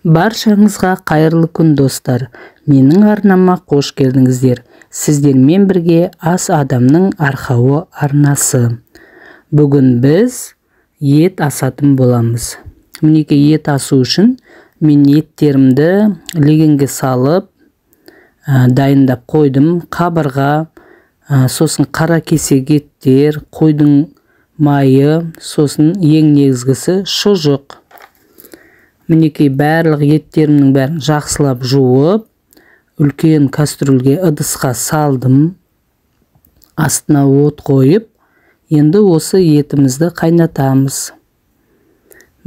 Баршаңызға қайырлы күн достар. Менің арнама қош келдіңіздер. Сіздермен бірге ас адамның арқауы арнасы. Бүгін біз ет асатын боламыз. Мінекей ет асу үшін мен еттерімді легенге салып дайындап қойдым. Қабырға, сосын қара кесек еттер, қойдың майы, сосын ең негізгісі шұжық. Мінекей барлық еттерімнің бәрін жақсылап жуып, үлкен кастрюльге ыдысқа салдым. Астына от қойып, енді осы етімізді қайнатамыз.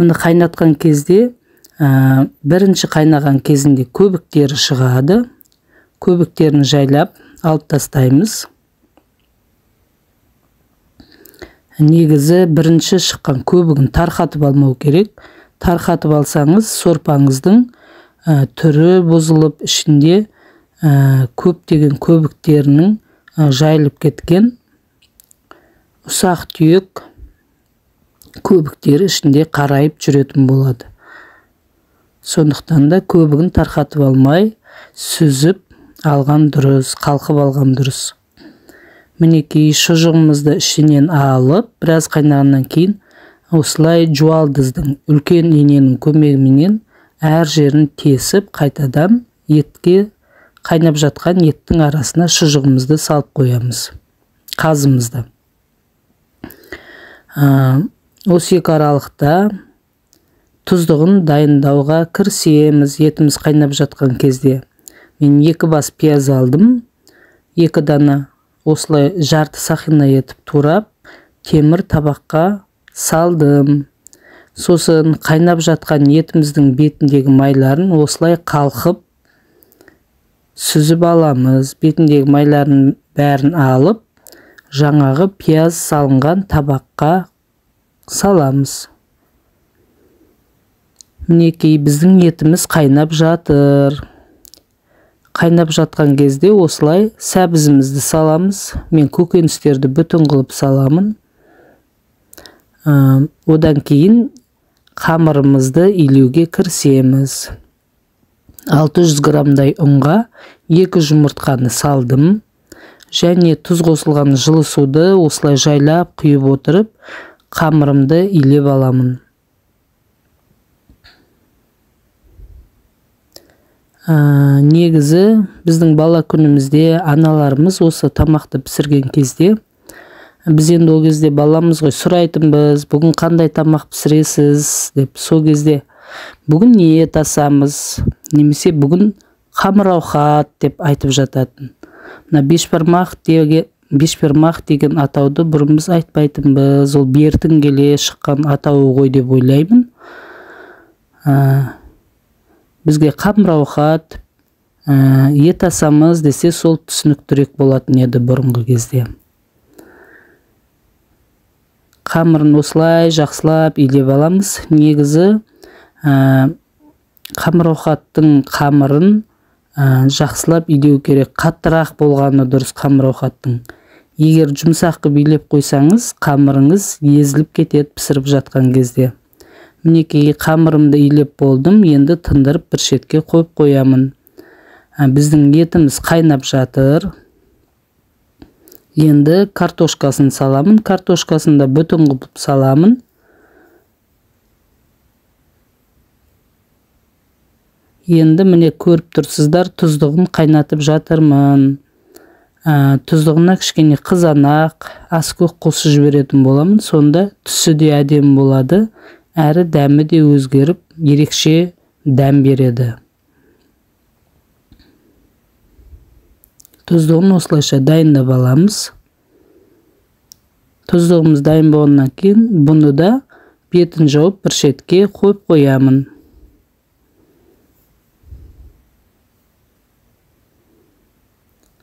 Мұны қайнатқан кезде, бірінші қайнаған кезінде көбіктері шығады. Көбіктерін жайлап алып тастаймыз. Негізі бірінші шыққан көбігін тарқатып алмау керек. Тарқатып алсаңыз, сорпаңыздың түрі бұзылып, ішінде көптеген көбіктерінің жайылып кеткен ұсақ түйек көбіктері ішінде қарайып жүретін болады. Сондықтан да көбігін тарқатып алмай, сүзіп алған дұрыс, қалқып алған дұрыс. Мінекей шұжығымызды ішінен алып, біраз қайнағаннан кейін осылай жуалдыздың үлкен иненің көмегіменен әр жерін тесіп, қайтадан етке, қайнап жатқан еттің арасына шұжығымызды салып қоямыз. Қазымызды. Осы екі аралықта тұздығын дайындауға кірісеміз. Етіміз қайнап жатқан кезде мен 2 бас пияз алдым. 2 дана осылай жарты сақина етіп турап, темір табаққа салдым. Сосын қайнап жатқан етіміздің бетіндегі майларын осылай қалқып сүзіп аламыз. Бетіндегі майларын бәрін алып, жаңағы пияз салынған табаққа саламыз. Мінекей біздің етіміз қайнап жатыр. Қайнап жатқан кезде осылай сәбізімізді саламыз. Мен көкөністерді бүтін қылып саламын. Одан кейін қамырымызды илеуге кірісеміз. 600 грамдай ұнға 2 жұмыртқаны салдым. Және тұз қосылған жылы суды осылай жайлап құйып отырып, қамырымды илеп аламын. Негізі біздің бала күнімізде аналарымыз осы тамақты пісірген кезде, біз енді ол кезде баламыз ғой, сұрайтынбыз, бүгін қандай тамақ пісіресіз деп. Сол кезде бүгін не ет асамыз, немесе бүгін қамыр-ауқат деп айтып жататын. Бешбармақ деген атауды бұрын біз айтпайтынбыз, ол бертін келе шыққан атауы ғой деп ойлаймын. Бізге қамыр-ауқат, ет асамыз десе, сол түсініктірек болатын еді бұрынғы кезде. Қамырын осылай жақсылап илеп аламыз. Негізі қамыр-ауқаттың қамырын жақсылап илеу керек. Қаттырақ болғаны дұрыс қамыр-ауқаттың. Егер жұмсақ қылып илеп қойсаңыз, қамырыңыз езіліп кетеді пісіріп жатқан кезде. Мінекей қамырымды илеп болдым, енді тындырып бір шетке қойып қоямын. Біздің етіміз қайнап жатыр. Енді картошкасын саламын. Картошкасын да бүтін қылып саламын. Енді міне көріп тұрсыздар, тұздығын қайнатып жатырмын. Тұздығына кішкене қызанақ, аскөк қосып жіберетін боламын. Сонда түсі де әдемі болады. Әрі дәмі де өзгеріп, ерекше дәм береді. Тұздығын осылайша дайындап аламыз. Тұздығымыз дайын болғаннан кейін, бұны да бетін жауып бір шетке қойып қоямын.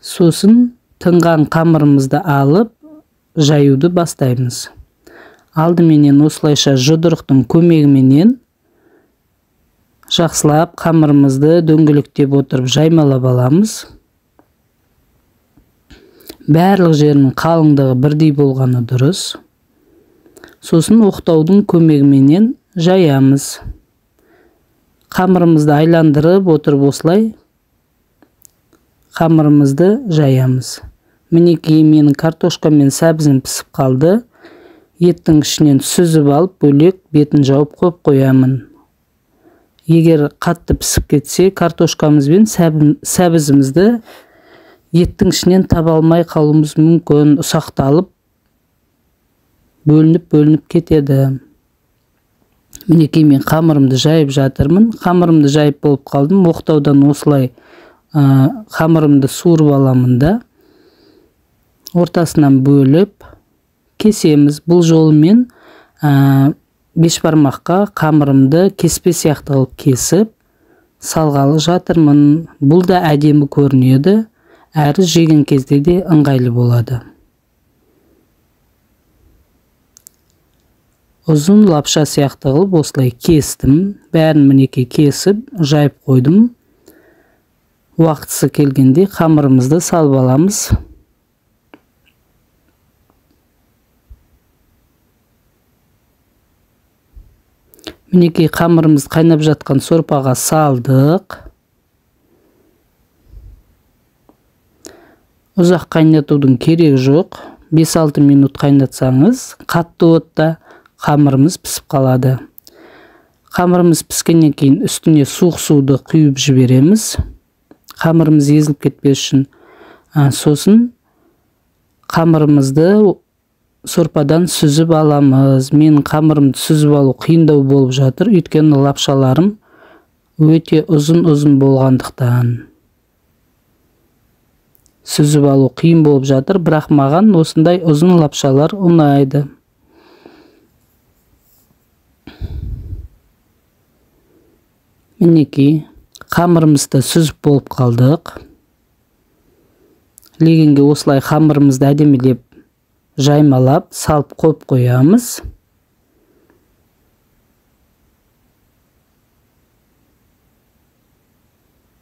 Сосын тынған қамырымызды алып, жаюды бастаймыз. Алдыменен осылайша жұдырықтың көмегіменен жақсылап қамырымызды дөңгелектеп отырып жаймалап аламыз. Барлық жерінің қалыңдығы бірдей болғаны дұрыс. Сосын оқтаудың көмегіменен жаямыз. Қамырымызды айландырып отырып осылай қамырымызды жаямыз. Мінекей менің картошка мен сәбізім пісіп қалды. Еттің ішінен сүзіп алып, бөлек бетін жауып қойып қоямын. Егер қатты пісіп кетсе, картошкамыз бен сәбізімізді еттің ішінен таба алмай қалуымыз мүмкін, ұсақталып, бөлініп кетеді. Мінекей мен қамырымды жайып жатырмын. Қамырымды жайып болып қалдым. Оқтаудан осылай қамырымды суырып аламын да ортасынан бөліп кесеміз. Бұл жолымен бешбармаққа қамырымды кеспе сияқты қылып кесіп салғалы жатырмын. Бұл да әдемі көрінеді, әрі жеген кезде де ыңғайлы болады. Ұзын лапша сияқты қылып осылай кестім. Бәрін мінекей кесіп, жайып қойдым. Уақытысы келгенде қамырымызды салып аламыз. Мінекей қамырымыз қайнап жатқан сорпаға салдық. Ұзақ қайнатудың керегі жоқ. 5-6 минут қайнатсаңыз, қатты отта қамырымыз пісіп қалады. Қамырымыз піскеннен кейін үстіне суық суды құйып жібереміз. Қамырымыз езіліп кетпес үшін. Сосын қамырымызды сорпадан сүзіп аламыз. Мен қамырымды сүзіп алу қиындау болып жатыр, өйткені лапшаларым өте ұзын болғандықтан. Сүзіп алу қиын болып жатыр, бірақ маған осындай ұзын лапшалар ұнайды. Мінекей қамырымызды сүзіп болып қалдық. Легенге осылай қамырымызды әдемілеп жаймалап салып қойып қоямыз.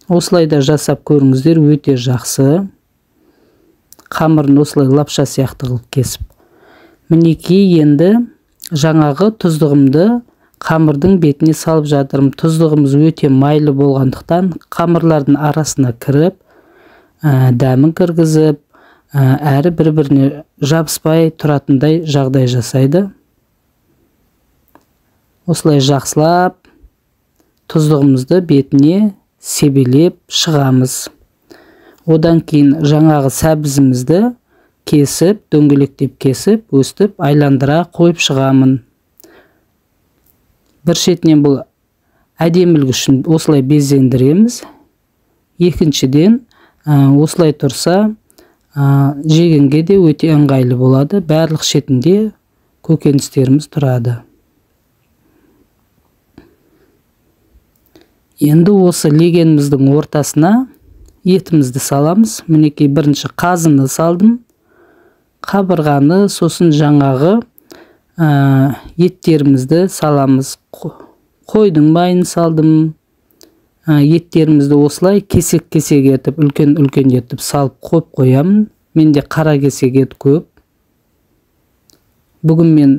Осылай да жасап көріңіздер, өте жақсы. Қамырын осылай лапша сияқты қылып кесіп. Мінекей енді жаңағы тұздығымды қамырдың бетіне салып жатырмын. Тұздығымыз өте майлы болғандықтан қамырлардың арасына кіріп, дәмін кіргізіп, әрі бір-біріне жабыспай тұратындай жағдай жасайды. Осылай жақсылап тұздығымызды бетіне себелеп шығамыз. Одан кейін жаңағы сәбізімізді кесіп, дөңгелектеп кесіп, өстіп, айландыра қойып шығамын. Бір шетінен бұл әдемілік үшін осылай безендіреміз. Екіншіден, осылай тұрса, жегенге де өте ыңғайлы болады. Барлық шетінде көкөністеріміз тұрады. Енді осы легеніміздің ортасына етімізді саламыз. Мінекей бірінші қазыны салдым. Қабырғаны, сосын жаңағы еттерімізді саламыз. Қойдың майын салдым. Еттерімізді осылай кесек-кесек етіп, үлкен-үлкен етіп салып қойып қоямын. Менде қара кесек ет көп. Бүгін мен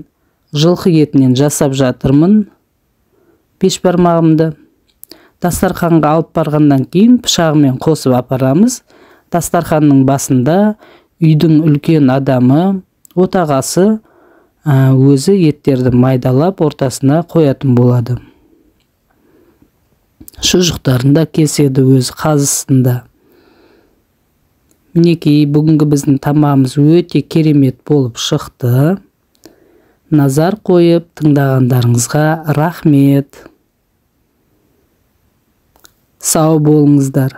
жылқы етінен жасап жатырмын бешбармағымды. Дастарханға алып барғаннан кейін пышағымен қосып апарамыз. Дастарханның басында үйдің үлкен адамы, отағасы өзі еттерді майдалап ортасына қоятын болады. Шұжықтарында кеседі өзі қазысында. Мінекей бүгінгі біздің тамағымыз өте керемет болып шықты. Назар қойып тыңдағандарыңызға рахмет. Сау болыңыздар.